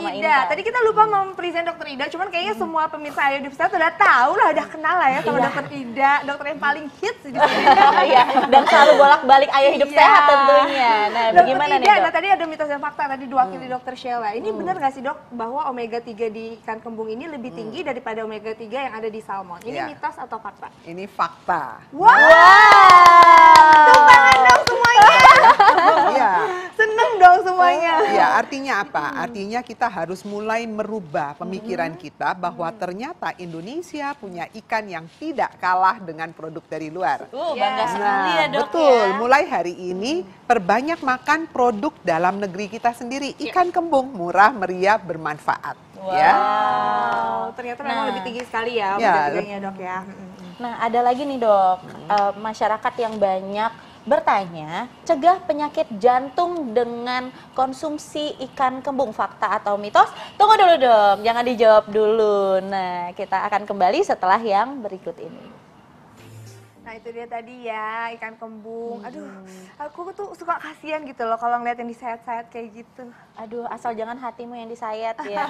sama Ida. Intan. Tadi kita lupa mempresent Dokter Ida, cuman kayaknya semua pemirsa Ayo Hidup Sehat udah tahu lah, udah kenal lah ya sama Dokter Ida, dokter yang paling hits di sini. Iya, dan selalu bolak-balik Ayo Hidup Sehat tentunya. Nah, bagaimana nih, Dok? Nah, tadi ada mitos dan fakta tadi diwakili Dokter Sheila. Ini benar nggak sih, Dok, bahwa omega 3 di ikan kembung ini lebih tinggi daripada omega 3 yang ada di salmon? Ini mitos atau fakta? Ini fakta. Wow. Tumpangan dong semuanya. Iya. Seneng dong semuanya. Iya, artinya apa? Artinya kita harus mulai merubah pemikiran kita bahwa ternyata Indonesia punya ikan yang tidak kalah dengan produk dari luar. Bangga sekali ya, Dok. Betul, Ya. mulai hari ini perbanyak makan produk dalam negeri kita sendiri. Ikan kembung murah, meriah, bermanfaat. Wow. Ya. Ternyata memang lebih tinggi sekali ya Ya, omega 3-nya, Dok ya. Nah, ada lagi nih, Dok, masyarakat yang banyak bertanya, cegah penyakit jantung dengan konsumsi ikan kembung, fakta atau mitos? Tunggu dulu dong, jangan dijawab dulu. Nah, kita akan kembali setelah yang berikut ini. Nah, itu dia tadi ya, ikan kembung. Aduh, aku tuh suka kasihan gitu loh kalau ngeliat yang disayat-sayat kayak gitu. Aduh, asal jangan hatimu yang disayat ya.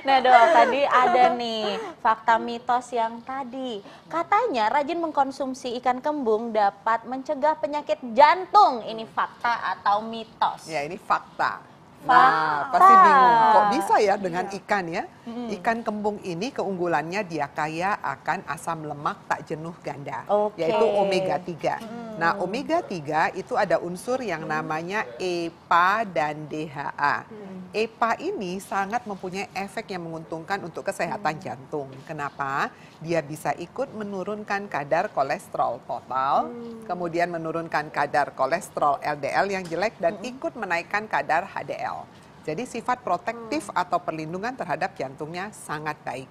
Nah, Dok, tadi ada nih fakta mitos yang tadi. Katanya rajin mengkonsumsi ikan kembung dapat mencegah penyakit jantung. Ini fakta atau mitos? Ya, ini fakta. Fakta. Nah, pasti bingung, kok bisa ya dengan ikan ya? Ikan kembung ini keunggulannya dia kaya akan asam lemak tak jenuh ganda, yaitu omega 3. Nah, omega 3 itu ada unsur yang namanya EPA dan DHA. EPA ini sangat mempunyai efek yang menguntungkan untuk kesehatan jantung. Kenapa? Dia bisa ikut menurunkan kadar kolesterol total, kemudian menurunkan kadar kolesterol LDL yang jelek, dan ikut menaikkan kadar HDL. Jadi sifat protektif atau perlindungan terhadap jantungnya sangat baik.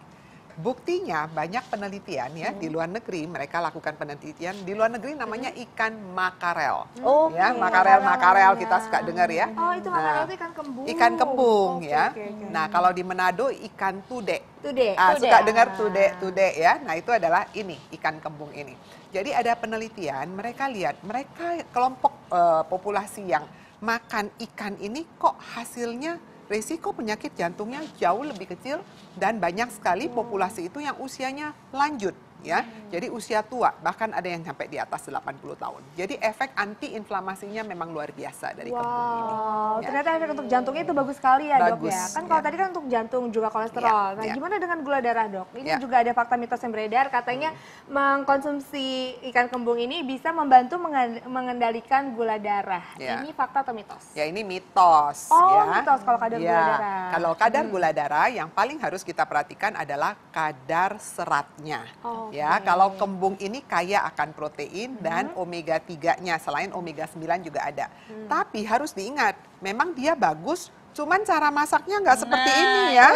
Buktinya banyak penelitian ya di luar negeri, mereka lakukan penelitian di luar negeri namanya ikan makarel. Ya, makarel kita suka dengar ya. Oh, itu makarel itu ikan kembung. Ikan kembung ya. Nah, kalau di Manado ikan tude. Tude. Suka dengar tude ya. Nah, itu adalah ini ikan kembung ini. Jadi ada penelitian, mereka lihat mereka kelompok populasi yang makan ikan ini kok hasilnya resiko penyakit jantungnya jauh lebih kecil dan banyak sekali populasi itu yang usianya lanjut ya. Jadi usia tua, bahkan ada yang sampai di atas 80 tahun. Jadi efek anti-inflamasinya memang luar biasa dari kembung ini. Ya. Ternyata efek untuk jantungnya itu bagus sekali ya, Dok Bagus, ya. Kan kalau tadi kan untuk jantung juga kolesterol. Nah, gimana dengan gula darah, Dok? Ini juga ada fakta mitos yang beredar, katanya mengkonsumsi ikan kembung ini bisa membantu mengendalikan gula darah. Ini fakta atau mitos? Ya, ini mitos. Oh, ya. mitos kalau kadar gula darah. Kalau kadar gula darah yang paling harus kita perhatikan adalah kadar seratnya. Ya, kalau kembung ini kaya akan protein dan omega 3-nya, selain omega 9 juga ada. Tapi harus diingat, memang dia bagus, cuman cara masaknya nggak seperti ini ya.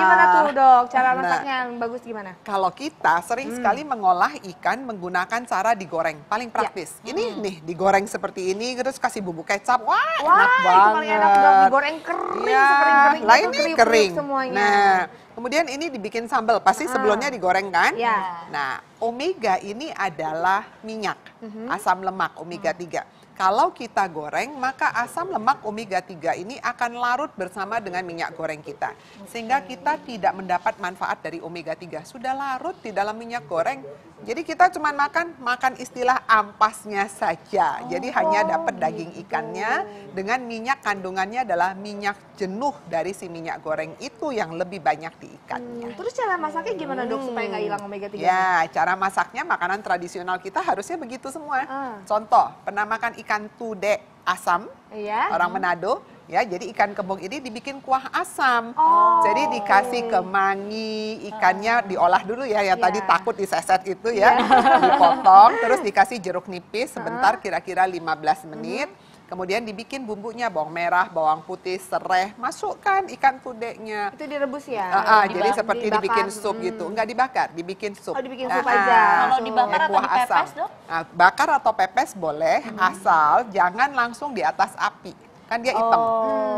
Gimana tuh, Dok? Cara masaknya yang bagus gimana? Kalau kita sering sekali mengolah ikan menggunakan cara digoreng, paling praktis. Ini nih, digoreng seperti ini, terus kasih bumbu kecap, wah enak banget. Itu paling enak, Dok, digoreng kering, sekering-kering. Lah ini kering. Semuanya. Nah, kemudian ini dibikin sambal, pasti sebelumnya digoreng kan? Ya. Nah, omega ini adalah minyak, asam lemak omega 3. Kalau kita goreng, maka asam lemak omega 3 ini akan larut bersama dengan minyak goreng kita. Sehingga kita tidak mendapat manfaat dari omega 3. Sudah larut di dalam minyak goreng. Jadi kita cuma makan istilah ampasnya saja. Jadi hanya dapat daging ikannya dengan minyak kandungannya adalah minyak jenuh dari si minyak goreng itu yang lebih banyak di ikannya. Terus cara masaknya gimana, Dok, supaya nggak hilang omega 3? Ya, cara masaknya makanan tradisional kita harusnya begitu semua. Contoh, pernah makan ikan tude asam, orang Manado, ya. Jadi ikan kembung ini dibikin kuah asam. Jadi dikasih kemangi, ikannya diolah dulu ya, yang tadi takut diseset itu ya. Dipotong, terus dikasih jeruk nipis sebentar, kira-kira 15 menit. Kemudian dibikin bumbunya, bawang merah, bawang putih, sereh, masukkan ikan tudenya. Itu direbus ya? Jadi seperti dibikin sup gitu. Enggak dibakar, dibikin sup. Oh, dibikin sup aja. Kalau dibakar atau dipepes, Dok? Nah, bakar atau pepes boleh, asal jangan langsung di atas api. Kan dia hitam.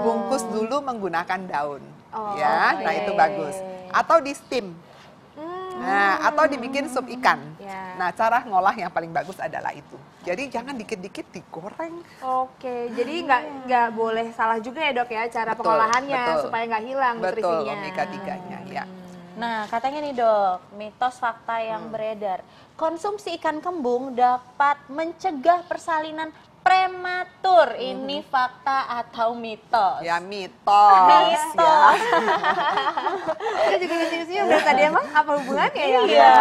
Bungkus dulu menggunakan daun. Nah itu bagus. Atau di steam. Nah, atau dibikin sup ikan. Ya. Nah, cara ngolah yang paling bagus adalah itu. Jadi jangan dikit-dikit digoreng. Oke, jadi nggak boleh salah juga ya dok ya cara Betul, pengolahannya betul. supaya nggak hilang Betul, nutrisinya. omega 3-nya ya. Nah, katanya nih dok, mitos fakta yang beredar. Konsumsi ikan kembung dapat mencegah persalinan prematur. Ini fakta atau mitos? Ya mitos. Ya. Saya juga lucu-lucunya dari tadi emang apa hubungannya ya? Iya,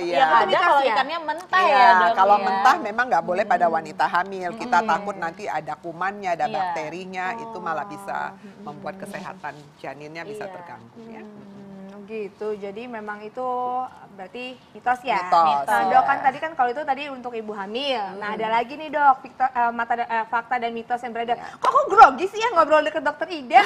iya. yang ada Mitos kalau ya? ikannya mentah Iya, ya dok. kalau ya. mentah memang nggak boleh pada wanita hamil. Kita takut nanti ada kumannya, ada Iya. bakterinya, itu malah bisa membuat kesehatan janinnya bisa Iya. terganggu. Ya. Gitu, jadi memang itu berarti mitos ya? Mitos, Nah, iya. dok kan tadi kan kalau itu tadi untuk ibu hamil. Nah ada lagi nih dok, fakta dan mitos yang beredar. Kok aku grogi sih ya ngobrol deket dokter Ida?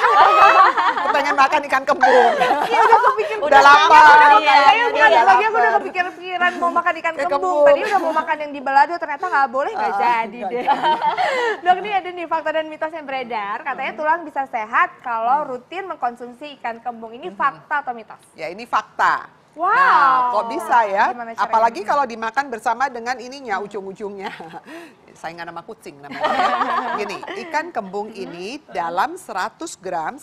Kepengen makan ikan kembung. Iya udah kepikir. Udah lapar. Iya, Bukan iya, lagi aku udah lapar. kepikiran mau makan ikan Ikan kembung. kembung. Tadi udah mau makan yang di balado ternyata nggak boleh, nggak jadi nggak deh. Dok ini ada nih fakta dan mitos yang beredar. Katanya tulang bisa sehat kalau rutin mengkonsumsi ikan kembung. Ini fakta atau mitos? Ya ini fakta. Wow. Nah, kok bisa ya? Gimana caranya? Apalagi kalau dimakan bersama dengan ininya, ujung-ujungnya. Saingan sama kucing namanya. Gini, ikan kembung ini dalam 100 gram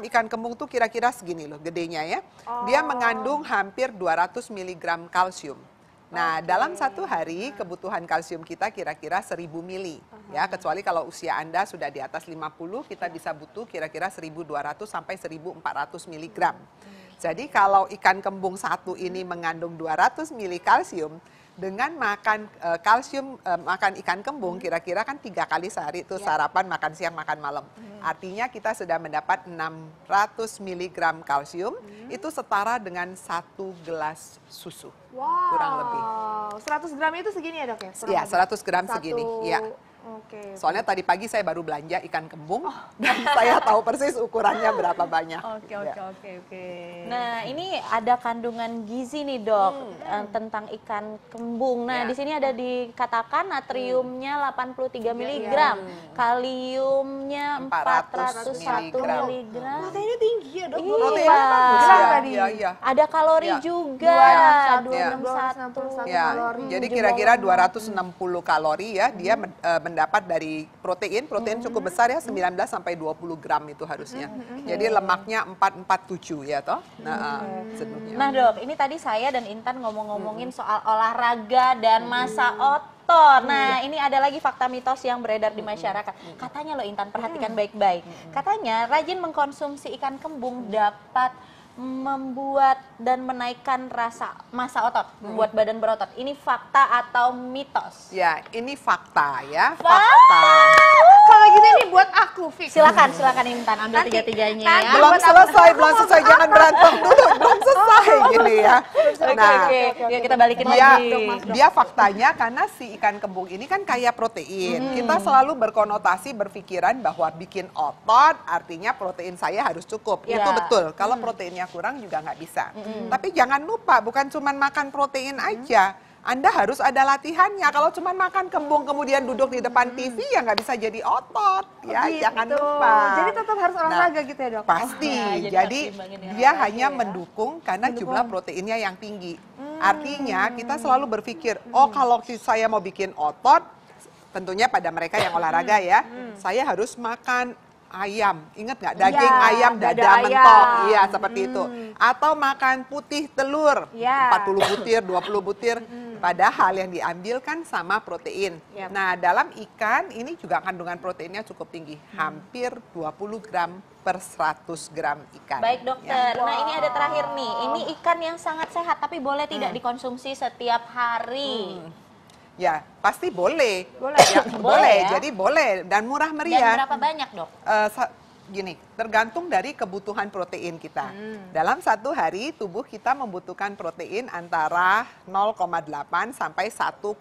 ikan kembung tuh kira-kira segini loh gedenya ya. Dia mengandung hampir 200 mg kalsium. Nah, dalam satu hari kebutuhan kalsium kita kira-kira 1000 mili. Ya, kecuali kalau usia Anda sudah di atas 50, kita bisa butuh kira-kira 1200 sampai 1400 mg. Jadi kalau ikan kembung satu ini mengandung 200 mili kalsium, dengan makan makan ikan kembung kira-kira kan 3 kali sehari itu sarapan, makan siang, makan malam. Artinya kita sudah mendapat 600 mg kalsium, itu setara dengan 1 gelas susu. Wow. Kurang lebih. 100 gram itu segini ya dok ya? Kurang Iya, lebih. 100 gram segini. Iya. Oke. Soalnya tadi pagi saya baru belanja ikan kembung, dan saya tahu persis ukurannya berapa banyak. Oke. Nah, ini ada kandungan gizi nih dok tentang ikan kembung. Nah, Ya. di sini ada dikatakan natriumnya 83 mg, kaliumnya 401 mg. Proteinnya tinggi ya dok? Proteinnya bagus Bilang ya. tadi. Iya, iya. Ada kalori Ya. juga, 261. Ya, jadi kira-kira 260 kalori ya, dia mendapat dari protein cukup besar ya, 19 sampai 20 gram itu harusnya. Jadi lemaknya 447 ya toh. Nah, sebenarnya. Nah dok, ini tadi saya dan Intan ngomong-ngomongin soal olahraga dan masa otot. Nah ini ada lagi fakta mitos yang beredar di masyarakat. Katanya loh Intan, perhatikan baik-baik. Katanya rajin mengkonsumsi ikan kembung dapat membuat dan menaikkan masa otot, membuat badan berotot. Ini fakta atau mitos? Ya, ini fakta ya, Fakta. fakta. Kalau gitu ini buat aku, Fik. Silakan Intan ambil Nanti- tiga-tiganya nanti ya. Belum buat selesai, jangan berantem dulu, belum selesai gini ya. Nah, Oke, yuk kita balikin dia, lagi. dia faktanya karena si ikan kembung ini kan kaya protein. Kita selalu berkonotasi berpikiran bahwa bikin otot artinya protein saya harus cukup. Ya. Itu betul. Kalau proteinnya kurang juga nggak bisa. Tapi jangan lupa bukan cuma makan protein aja. Anda harus ada latihannya. Kalau cuma makan kembung kemudian duduk di depan TV ya nggak bisa jadi otot. Ya, Gitu. jangan lupa. Jadi tetap harus olahraga gitu ya dok? Pasti. Ya, jadi jadi pertimbangin dengan dia olahraga hanya ya. mendukung karena jumlah proteinnya yang tinggi. Artinya kita selalu berpikir, oh kalau saya mau bikin otot, tentunya pada mereka yang olahraga ya, saya harus makan ayam. Ingat nggak? Daging Ya, ayam, dada dada ayam. mentok. Iya, seperti itu. Atau makan putih telur, Ya. 40 butir, 20 butir. Padahal yang diambil kan sama protein. Yap. Nah, dalam ikan ini juga kandungan proteinnya cukup tinggi. Hampir 20 gram per 100 gram ikan. Baik dokter, Ya. nah ini ada terakhir nih. Ini ikan yang sangat sehat tapi boleh tidak dikonsumsi setiap hari. Ya, pasti boleh. Boleh. Ya, Boleh boleh. ya? Jadi boleh dan murah Dan meriah. berapa banyak dok? Gini, tergantung dari kebutuhan protein kita. Dalam satu hari tubuh kita membutuhkan protein antara 0,8 sampai 1,5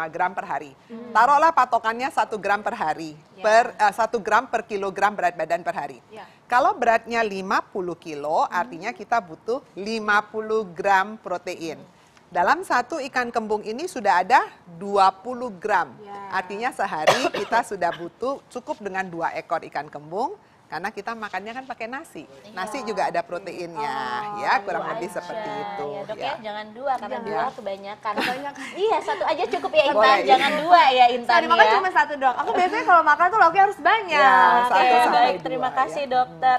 gram per hari. Taruhlah patokannya 1 gram per hari, Ya. 1 gram per kilogram berat badan per hari. Ya. Kalau beratnya 50 kilo, artinya kita butuh 50 gram protein. Dalam satu ikan kembung ini sudah ada 20 gram. Ya. Artinya sehari kita sudah butuh cukup dengan 2 ekor ikan kembung Karena kita makannya kan pakai nasi. Nasi juga ada proteinnya, ya kurang lebih seperti itu. Ya dok ya, jangan dua karena dua kebanyakan. Iya, satu aja cukup ya Intan, Boleh, jangan dua ya Intan Tadi makan ya. cuma satu dok. Aku biasanya kalau makan tuh lauknya harus banyak. Ya, Oke, satu sampai baik, dua, terima ya. kasih dokter.